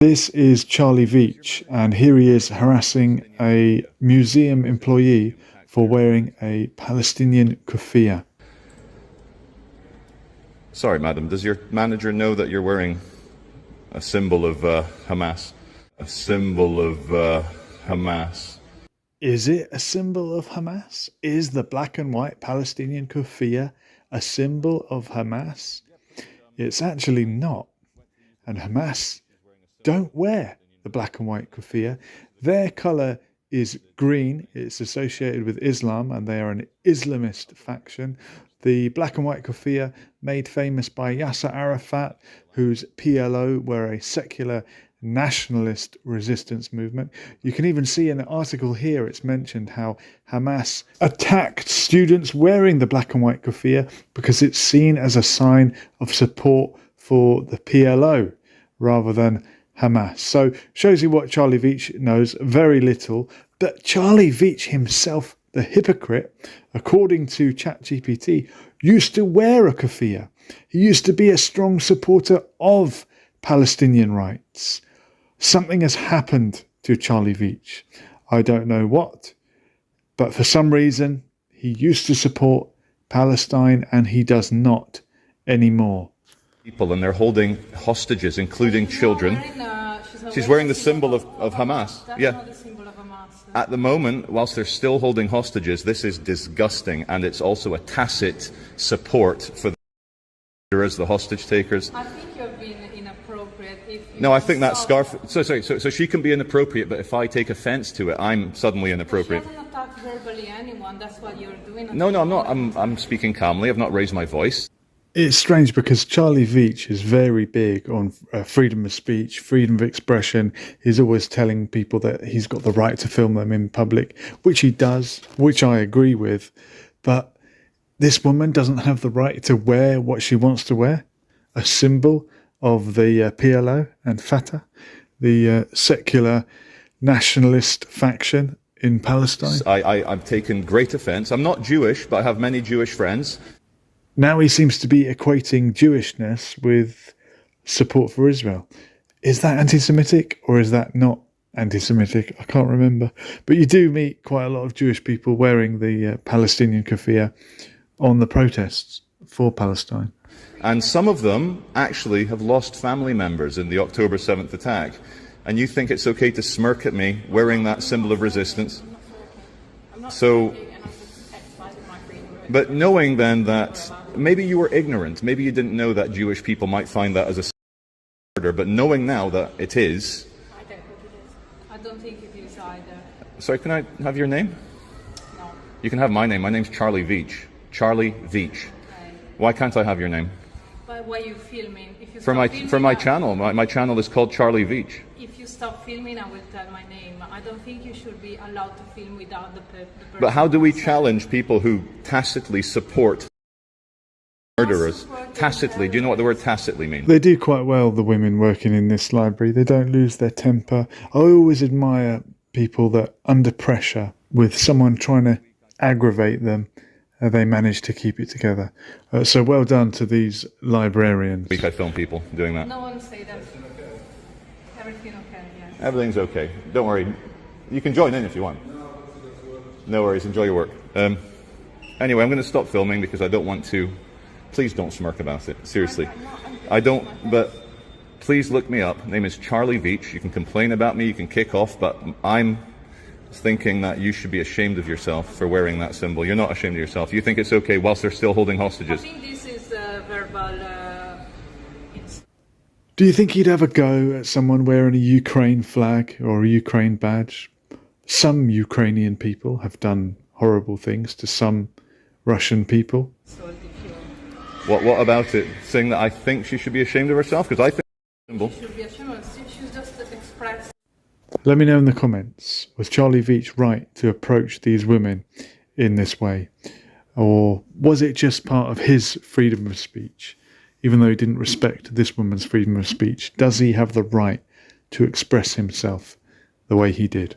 This is Charlie Veitch, and here he is harassing a museum employee for wearing a Palestinian keffiyeh. Sorry, madam, does your manager know that you're wearing a symbol of Hamas? A symbol of Hamas. Is it a symbol of Hamas? Is the black and white Palestinian keffiyeh a symbol of Hamas? It's actually not. And Hamas don't wear the black and white keffiyeh. Their colour is green. It's associated with Islam, and they are an Islamist faction. The black and white keffiyeh, made famous by Yasser Arafat, whose PLO were a secular nationalist resistance movement. You can even see in the article here, it's mentioned how Hamas attacked students wearing the black and white keffiyeh because it's seen as a sign of support for the PLO rather than Hamas. So shows you what Charlie Veitch knows, very little. But Charlie Veitch himself, the hypocrite, according to ChatGPT, used to wear a keffiyeh. He used to be a strong supporter of Palestinian rights. Something has happened to Charlie Veitch. I don't know what, but for some reason he used to support Palestine and he does not anymore. People, and they're holding hostages, including children. She's wearing the symbol of Hamas. Yeah. At the moment, whilst they're still holding hostages, this is disgusting, and it's also a tacit support for the hostage takers. I think you're being inappropriate. No, I think that scarf. So she can be inappropriate, but if I take offence to it, I'm suddenly inappropriate. She hasn't attacked verbally anyone. That's what you're doing. No, I'm not. I'm speaking calmly. I've not raised my voice. It's strange because Charlie Veitch is very big on freedom of speech, freedom of expression. He's always telling people that he's got the right to film them in public, which he does, which I agree with. But this woman doesn't have the right to wear what she wants to wear, a symbol of the PLO and Fatah, the secular nationalist faction in Palestine. I've taken great offence. I'm not Jewish, but I have many Jewish friends. Now he seems to be equating Jewishness with support for Israel. Is that anti-Semitic or is that not anti-Semitic? I can't remember. But you do meet quite a lot of Jewish people wearing the Palestinian keffiyeh on the protests for Palestine. And some of them actually have lost family members in the October 7th attack. And you think it's okay to smirk at me wearing that symbol of resistance? So, but knowing then that maybe you were ignorant, maybe you didn't know that Jewish people might find that as a murder, but knowing now that it is. I don't think it is. I don't think it is either. Sorry, can I have your name? No. You can have my name. My name's Charlie Veitch. Charlie Veitch. Okay. Why can't I have your name? But why are you filming? If you For my channel. My channel is called Charlie Veitch. If you stop filming, I will tell my name. I don't think you should be allowed to film without the person. But how do we challenge people who tacitly support murderers? Tacitly. Do you know what the word tacitly means? They do quite well, the women working in this library. They don't lose their temper. I always admire people that under pressure with someone trying to aggravate them, they manage to keep it together. So well done to these librarians. I film people doing that. No one say that. Everything okay, yes. Everything's okay. Don't worry. You can join in if you want. No worries. Enjoy your work. Anyway, I'm going to stop filming because I don't want to. Please don't smirk about it. Seriously. I don't, but please look me up. My name is Charlie Veitch. You can complain about me. You can kick off, but I'm thinking that you should be ashamed of yourself for wearing that symbol. You're not ashamed of yourself. You think it's okay whilst they're still holding hostages. I think this is verbal. Do you think he'd have a go at someone wearing a Ukraine flag or a Ukraine badge? Some Ukrainian people have done horrible things to some Russian people. What about it? Saying that I think she should be ashamed of herself? Because I think symbol. She should be ashamed. She should just express. Let me know in the comments, was Charlie Veitch right to approach these women in this way? Or was it just part of his freedom of speech? Even though he didn't respect this woman's freedom of speech, does he have the right to express himself the way he did?